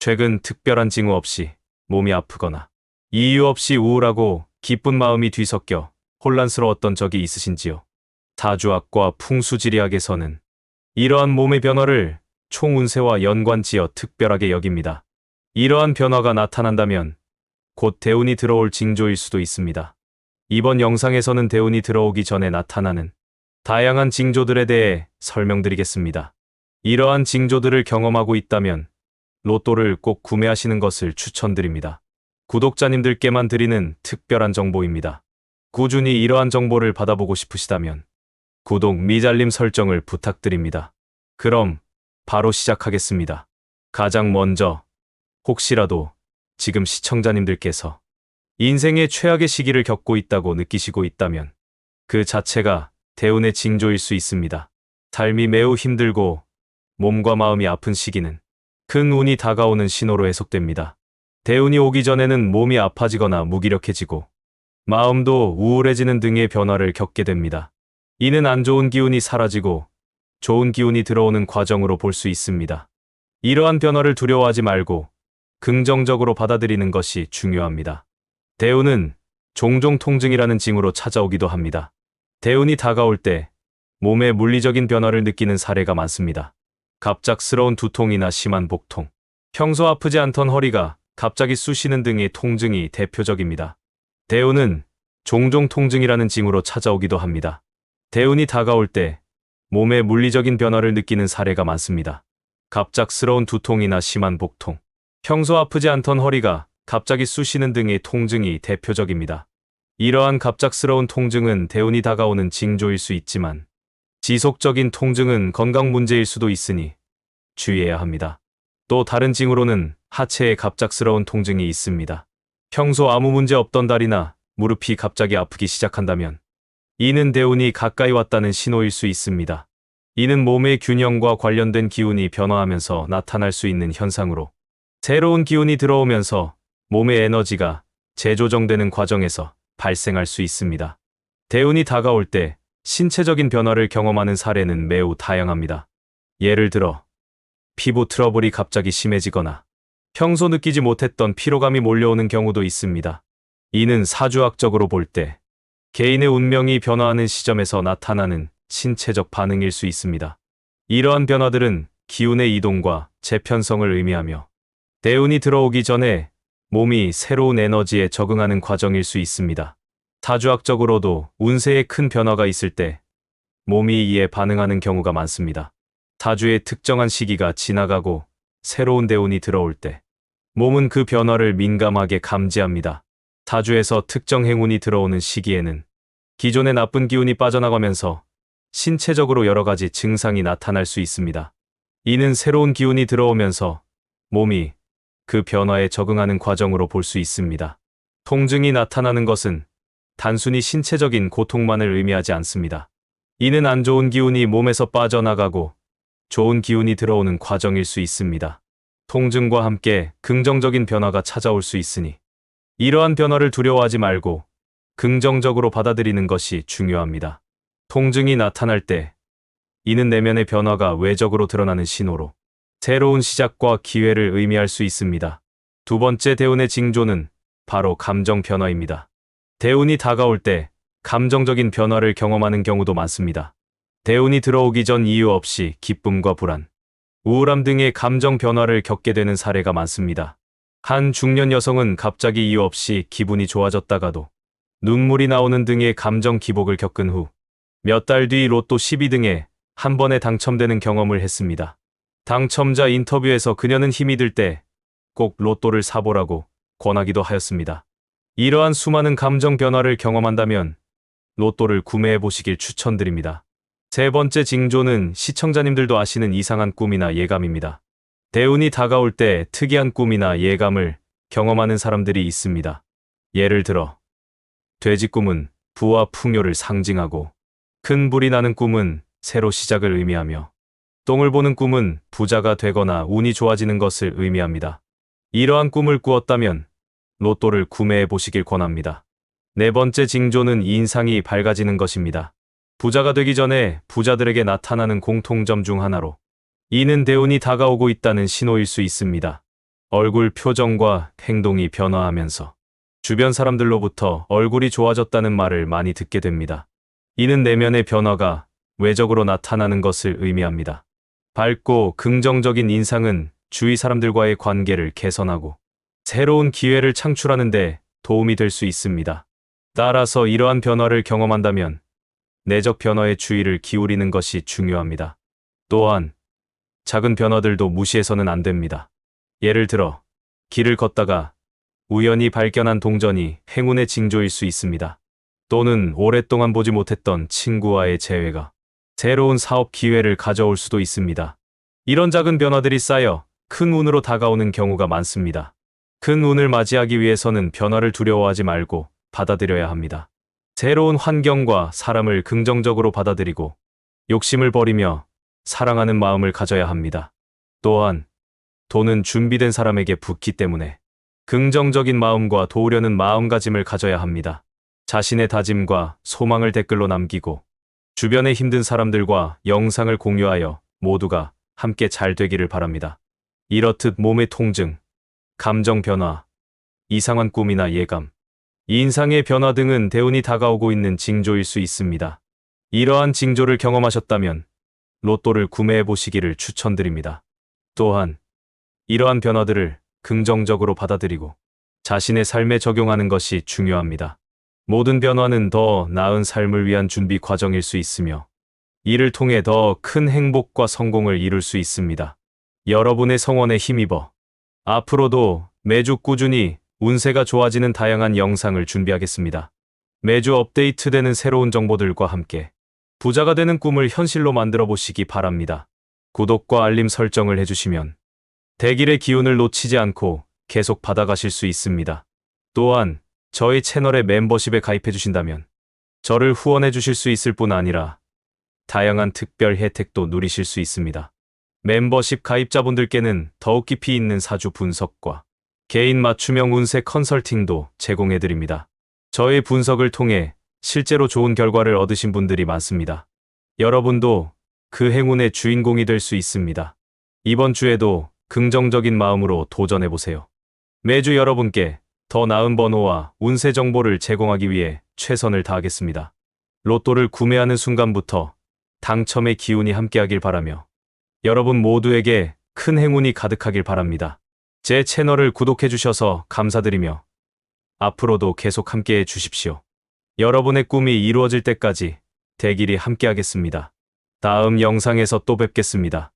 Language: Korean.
최근 특별한 징후 없이 몸이 아프거나 이유 없이 우울하고 기쁜 마음이 뒤섞여 혼란스러웠던 적이 있으신지요? 사주학과 풍수지리학에서는 이러한 몸의 변화를 총운세와 연관지어 특별하게 여깁니다. 이러한 변화가 나타난다면 곧 대운이 들어올 징조일 수도 있습니다. 이번 영상에서는 대운이 들어오기 전에 나타나는 다양한 징조들에 대해 설명드리겠습니다. 이러한 징조들을 경험하고 있다면 로또를 꼭 구매하시는 것을 추천드립니다. 구독자님들께만 드리는 특별한 정보입니다. 꾸준히 이러한 정보를 받아보고 싶으시다면 구독 및 알림 설정을 부탁드립니다. 그럼 바로 시작하겠습니다. 가장 먼저 혹시라도 지금 시청자님들께서 인생의 최악의 시기를 겪고 있다고 느끼시고 있다면 그 자체가 대운의 징조일 수 있습니다. 삶이 매우 힘들고 몸과 마음이 아픈 시기는 큰 운이 다가오는 신호로 해석됩니다. 대운이 오기 전에는 몸이 아파지거나 무기력해지고 마음도 우울해지는 등의 변화를 겪게 됩니다. 이는 안 좋은 기운이 사라지고 좋은 기운이 들어오는 과정으로 볼 수 있습니다. 이러한 변화를 두려워하지 말고 긍정적으로 받아들이는 것이 중요합니다. 대운은 종종 통증이라는 징후로 찾아오기도 합니다. 대운이 다가올 때 몸의 물리적인 변화를 느끼는 사례가 많습니다. 갑작스러운 두통이나 심한 복통, 평소 아프지 않던 허리가 갑자기 쑤시는 등의 통증이 대표적입니다. 대운은 종종 통증이라는 징후로 찾아오기도 합니다. 대운이 다가올 때 몸의 물리적인 변화를 느끼는 사례가 많습니다. 갑작스러운 두통이나 심한 복통, 평소 아프지 않던 허리가 갑자기 쑤시는 등의 통증이 대표적입니다. 이러한 갑작스러운 통증은 대운이 다가오는 징조일 수 있지만 지속적인 통증은 건강 문제일 수도 있으니 주의해야 합니다. 또 다른 징후로는 하체에 갑작스러운 통증이 있습니다. 평소 아무 문제 없던 다리나 무릎이 갑자기 아프기 시작한다면 이는 대운이 가까이 왔다는 신호일 수 있습니다. 이는 몸의 균형과 관련된 기운이 변화하면서 나타날 수 있는 현상으로 새로운 기운이 들어오면서 몸의 에너지가 재조정되는 과정에서 발생할 수 있습니다. 대운이 다가올 때 신체적인 변화를 경험하는 사례는 매우 다양합니다. 예를 들어 피부 트러블이 갑자기 심해지거나 평소 느끼지 못했던 피로감이 몰려오는 경우도 있습니다. 이는 사주학적으로 볼 때 개인의 운명이 변화하는 시점에서 나타나는 신체적 반응일 수 있습니다. 이러한 변화들은 기운의 이동과 재편성을 의미하며 대운이 들어오기 전에 몸이 새로운 에너지에 적응하는 과정일 수 있습니다. 사주학적으로도 운세에 큰 변화가 있을 때 몸이 이에 반응하는 경우가 많습니다. 사주의 특정한 시기가 지나가고 새로운 대운이 들어올 때 몸은 그 변화를 민감하게 감지합니다. 사주에서 특정 행운이 들어오는 시기에는 기존의 나쁜 기운이 빠져나가면서 신체적으로 여러 가지 증상이 나타날 수 있습니다. 이는 새로운 기운이 들어오면서 몸이 그 변화에 적응하는 과정으로 볼 수 있습니다. 통증이 나타나는 것은 단순히 신체적인 고통만을 의미하지 않습니다. 이는 안 좋은 기운이 몸에서 빠져나가고 좋은 기운이 들어오는 과정일 수 있습니다. 통증과 함께 긍정적인 변화가 찾아올 수 있으니 이러한 변화를 두려워하지 말고 긍정적으로 받아들이는 것이 중요합니다. 통증이 나타날 때 이는 내면의 변화가 외적으로 드러나는 신호로 새로운 시작과 기회를 의미할 수 있습니다. 두 번째 대운의 징조는 바로 감정 변화입니다. 대운이 다가올 때 감정적인 변화를 경험하는 경우도 많습니다. 대운이 들어오기 전 이유 없이 기쁨과 불안, 우울함 등의 감정 변화를 겪게 되는 사례가 많습니다. 한 중년 여성은 갑자기 이유 없이 기분이 좋아졌다가도 눈물이 나오는 등의 감정 기복을 겪은 후 몇 달 뒤 로또 12등에 한 번에 당첨되는 경험을 했습니다. 당첨자 인터뷰에서 그녀는 힘이 들 때 꼭 로또를 사보라고 권하기도 하였습니다. 이러한 수많은 감정 변화를 경험한다면 로또를 구매해 보시길 추천드립니다. 세 번째 징조는 시청자님들도 아시는 이상한 꿈이나 예감입니다. 대운이 다가올 때 특이한 꿈이나 예감을 경험하는 사람들이 있습니다. 예를 들어 돼지 꿈은 부와 풍요를 상징하고 큰 불이 나는 꿈은 새로 시작을 의미하며 똥을 보는 꿈은 부자가 되거나 운이 좋아지는 것을 의미합니다. 이러한 꿈을 꾸었다면 로또를 구매해 보시길 권합니다. 네 번째 징조는 인상이 밝아지는 것입니다. 부자가 되기 전에 부자들에게 나타나는 공통점 중 하나로 이는 대운이 다가오고 있다는 신호일 수 있습니다. 얼굴 표정과 행동이 변화하면서 주변 사람들로부터 얼굴이 좋아졌다는 말을 많이 듣게 됩니다. 이는 내면의 변화가 외적으로 나타나는 것을 의미합니다. 밝고 긍정적인 인상은 주위 사람들과의 관계를 개선하고 새로운 기회를 창출하는 데 도움이 될 수 있습니다. 따라서 이러한 변화를 경험한다면 내적 변화에 주의를 기울이는 것이 중요합니다. 또한 작은 변화들도 무시해서는 안 됩니다. 예를 들어 길을 걷다가 우연히 발견한 동전이 행운의 징조일 수 있습니다. 또는 오랫동안 보지 못했던 친구와의 재회가 새로운 사업 기회를 가져올 수도 있습니다. 이런 작은 변화들이 쌓여 큰 운으로 다가오는 경우가 많습니다. 큰 운을 맞이하기 위해서는 변화를 두려워하지 말고 받아들여야 합니다. 새로운 환경과 사람을 긍정적으로 받아들이고 욕심을 버리며 사랑하는 마음을 가져야 합니다. 또한 돈은 준비된 사람에게 붙기 때문에 긍정적인 마음과 도우려는 마음가짐을 가져야 합니다. 자신의 다짐과 소망을 댓글로 남기고 주변의 힘든 사람들과 영상을 공유하여 모두가 함께 잘 되기를 바랍니다. 이렇듯 몸의 통증, 감정 변화, 이상한 꿈이나 예감, 인상의 변화 등은 대운이 다가오고 있는 징조일 수 있습니다. 이러한 징조를 경험하셨다면 로또를 구매해 보시기를 추천드립니다. 또한 이러한 변화들을 긍정적으로 받아들이고 자신의 삶에 적용하는 것이 중요합니다. 모든 변화는 더 나은 삶을 위한 준비 과정일 수 있으며 이를 통해 더 큰 행복과 성공을 이룰 수 있습니다. 여러분의 성원에 힘입어 앞으로도 매주 꾸준히 운세가 좋아지는 다양한 영상을 준비하겠습니다. 매주 업데이트되는 새로운 정보들과 함께 부자가 되는 꿈을 현실로 만들어 보시기 바랍니다. 구독과 알림 설정을 해주시면 대길의 기운을 놓치지 않고 계속 받아가실 수 있습니다. 또한 저희 채널의 멤버십에 가입해 주신다면 저를 후원해 주실 수 있을 뿐 아니라 다양한 특별 혜택도 누리실 수 있습니다. 멤버십 가입자분들께는 더욱 깊이 있는 사주 분석과 개인 맞춤형 운세 컨설팅도 제공해 드립니다. 저의 분석을 통해 실제로 좋은 결과를 얻으신 분들이 많습니다. 여러분도 그 행운의 주인공이 될 수 있습니다. 이번 주에도 긍정적인 마음으로 도전해 보세요. 매주 여러분께 더 나은 번호와 운세 정보를 제공하기 위해 최선을 다하겠습니다. 로또를 구매하는 순간부터 당첨의 기운이 함께하길 바라며 여러분 모두에게 큰 행운이 가득하길 바랍니다. 제 채널을 구독해 주셔서 감사드리며 앞으로도 계속 함께해 주십시오. 여러분의 꿈이 이루어질 때까지 대길이 함께하겠습니다. 다음 영상에서 또 뵙겠습니다.